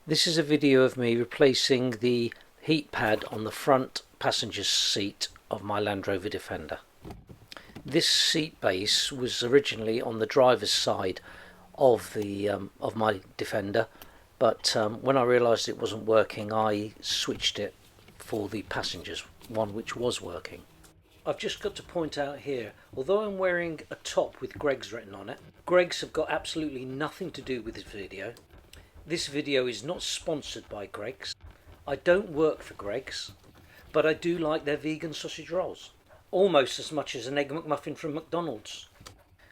This is a video of me replacing the heat pad on the front passenger seat of my Land Rover Defender. This seat base was originally on the driver's side of my Defender, but when I realised it wasn't working, I switched it for the passenger's one, which was working. I've just got to point out here, although I'm wearing a top with Greggs written on it, Greggs have got absolutely nothing to do with this video. This video is not sponsored by Greggs. I don't work for Greggs, but I do like their vegan sausage rolls, almost as much as an Egg McMuffin from McDonald's.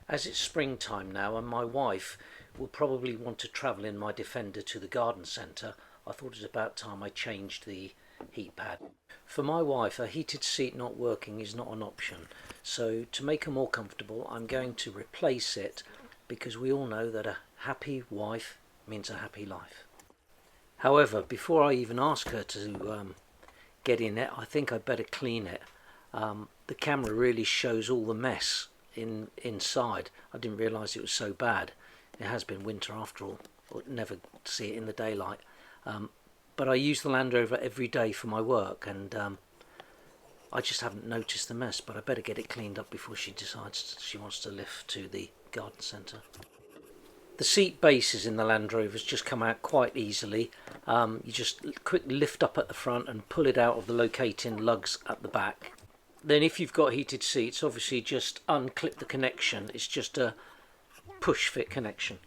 As it's springtime now and my wife will probably want to travel in my Defender to the garden centre, I thought it was about time I changed the heat pad. For my wife, a heated seat not working is not an option, so to make her more comfortable I'm going to replace it, because we all know that a happy wife means a happy life. However, before I even ask her to get in it, I think I'd better clean it. The camera really shows all the mess inside. I didn't realise it was so bad. It has been winter after all. I'd never see it in the daylight. But I use the Land Rover every day for my work, and I just haven't noticed the mess, but I better get it cleaned up before she decides she wants to lift to the garden centre. The seat bases in the Land Rovers just come out quite easily. You just quick lift up at the front and pull it out of the locating lugs at the back. Then if you've got heated seats, obviously just unclip the connection. It's just a push fit connection.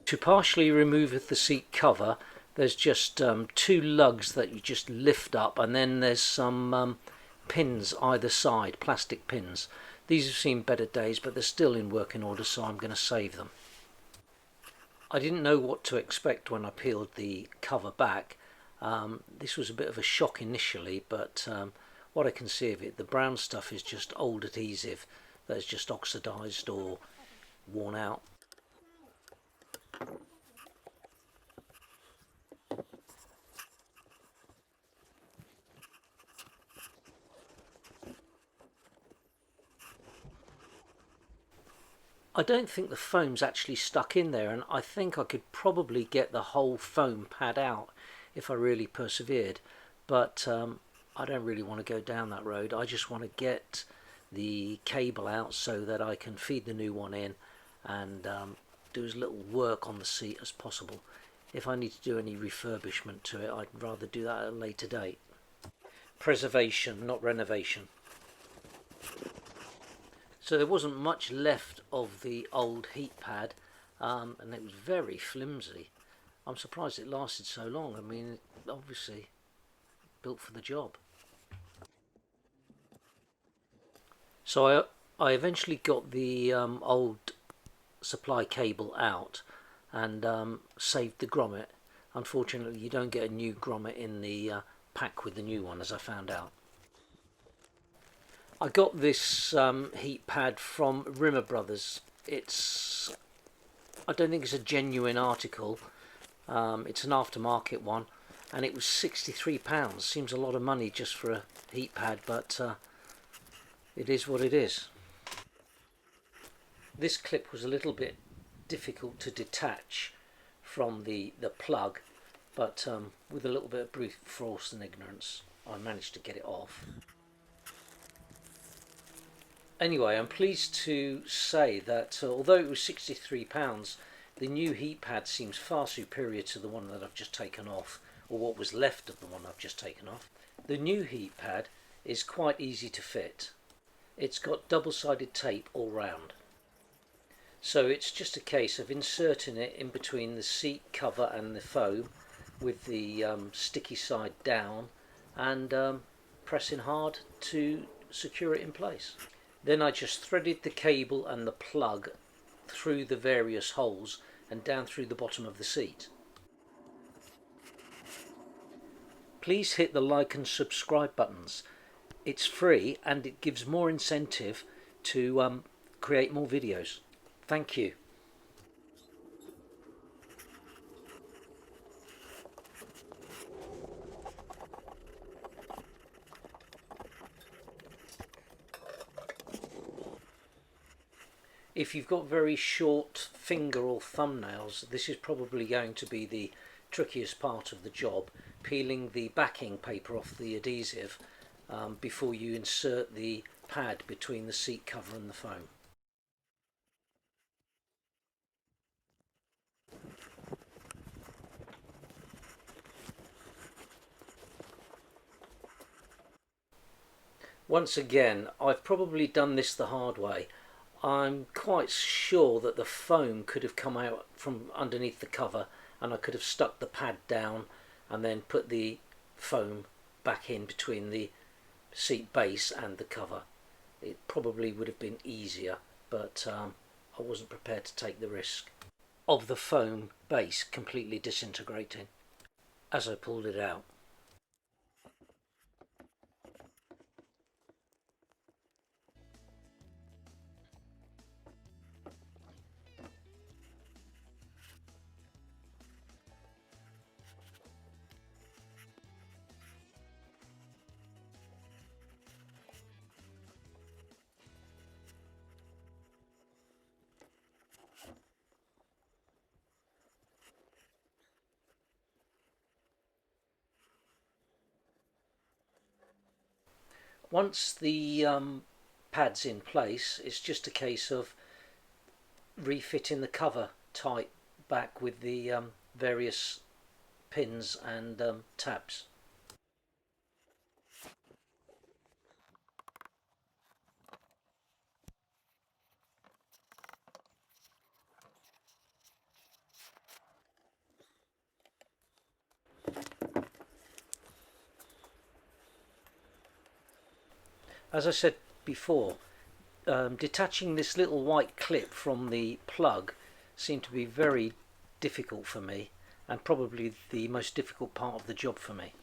To partially remove the seat cover, there's just two lugs that you just lift up, and then there's some pins either side, plastic pins. These have seen better days, but they're still in working order, so I'm going to save them. I didn't know what to expect when I peeled the cover back. This was a bit of a shock initially, but what I can see of it, the brown stuff is just old adhesive that's just oxidised or worn out. I don't think the foam's actually stuck in there, and I think I could probably get the whole foam pad out if I really persevered, but I don't really want to go down that road. I just want to get the cable out so that I can feed the new one in and do as little work on the seat as possible. If I need to do any refurbishment to it, I'd rather do that at a later date. Preservation, not renovation. So there wasn't much left of the old heat pad, and it was very flimsy. I'm surprised it lasted so long. I mean, obviously built for the job. So I eventually got the old supply cable out and saved the grommet. Unfortunately, you don't get a new grommet in the pack with the new one, as I found out. I got this heat pad from Rimmer Brothers. I don't think it's a genuine article. It's an aftermarket one, and it was £63. Seems a lot of money just for a heat pad, but it is what it is. This clip was a little bit difficult to detach from the plug, but with a little bit of brute force and ignorance, I managed to get it off. Anyway, I'm pleased to say that although it was £63, the new heat pad seems far superior to the one that I've just taken off, or what was left of the one I've just taken off. The new heat pad is quite easy to fit. It's got double-sided tape all round. So it's just a case of inserting it in between the seat cover and the foam with the sticky side down and pressing hard to secure it in place. Then I just threaded the cable and the plug through the various holes and down through the bottom of the seat. Please hit the like and subscribe buttons. It's free and it gives more incentive to create more videos. Thank you. If you've got very short finger or thumbnails, this is probably going to be the trickiest part of the job, peeling the backing paper off the adhesive before you insert the pad between the seat cover and the foam. Once again, I've probably done this the hard way. I'm quite sure that the foam could have come out from underneath the cover, and I could have stuck the pad down and then put the foam back in between the seat base and the cover. It probably would have been easier, but I wasn't prepared to take the risk of the foam base completely disintegrating as I pulled it out. Once the pad's in place, it's just a case of refitting the cover tight back with the various pins and tabs. As I said before, detaching this little white clip from the plug seemed to be very difficult for me, and probably the most difficult part of the job for me.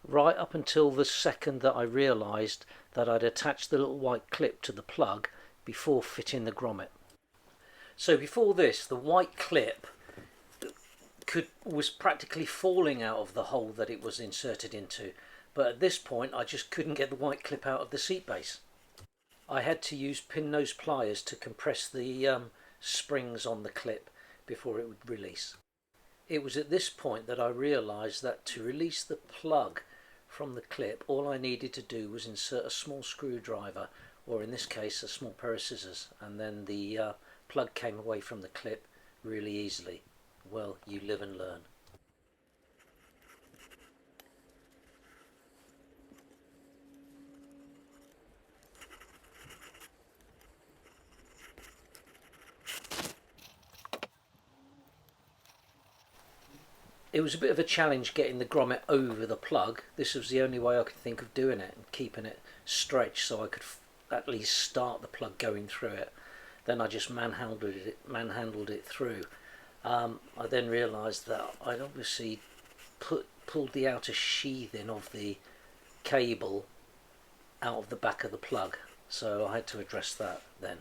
Right up until the second that I realised that I'd attached the little white clip to the plug before fitting the grommet. So before this, the white clip was practically falling out of the hole that it was inserted into, but at this point I just couldn't get the white clip out of the seat base. I had to use pin nose pliers to compress the springs on the clip before it would release. It was at this point that I realised that to release the plug from the clip, all I needed to do was insert a small screwdriver, or in this case a small pair of scissors, and then the plug came away from the clip really easily. Well, you live and learn. It was a bit of a challenge getting the grommet over the plug. This was the only way I could think of doing it and keeping it stretched so I could at least start the plug going through it. Then I just manhandled it through. I then realised that I'd obviously pulled the outer sheathing of the cable out of the back of the plug, so I had to address that then.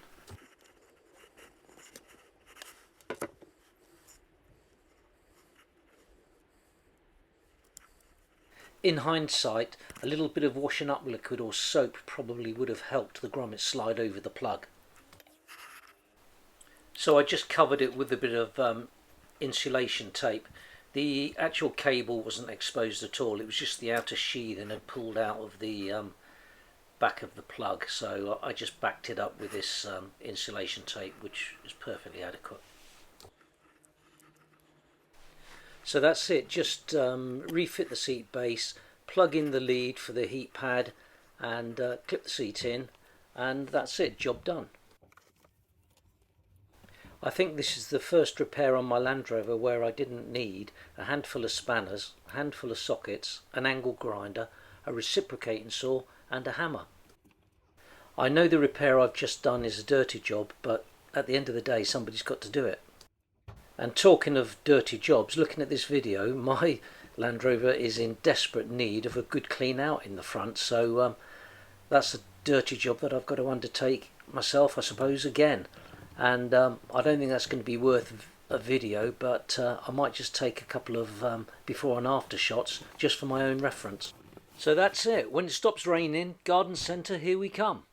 In hindsight, a little bit of washing up liquid or soap probably would have helped the grommet slide over the plug. So I just covered it with a bit of insulation tape. The actual cable wasn't exposed at all, it was just the outer sheathing had pulled out of the back of the plug, so I just backed it up with this insulation tape, which is perfectly adequate. So that's it, just refit the seat base, plug in the lead for the heat pad and clip the seat in, and that's it, job done. I think this is the first repair on my Land Rover where I didn't need a handful of spanners, a handful of sockets, an angle grinder, a reciprocating saw and a hammer. I know the repair I've just done is a dirty job, but at the end of the day somebody's got to do it. And talking of dirty jobs, looking at this video, my Land Rover is in desperate need of a good clean out in the front, so that's a dirty job that I've got to undertake myself, I suppose, again. And I don't think that's going to be worth a video, but I might just take a couple of before and after shots just for my own reference. So that's it. When it stops raining, garden centre, here we come.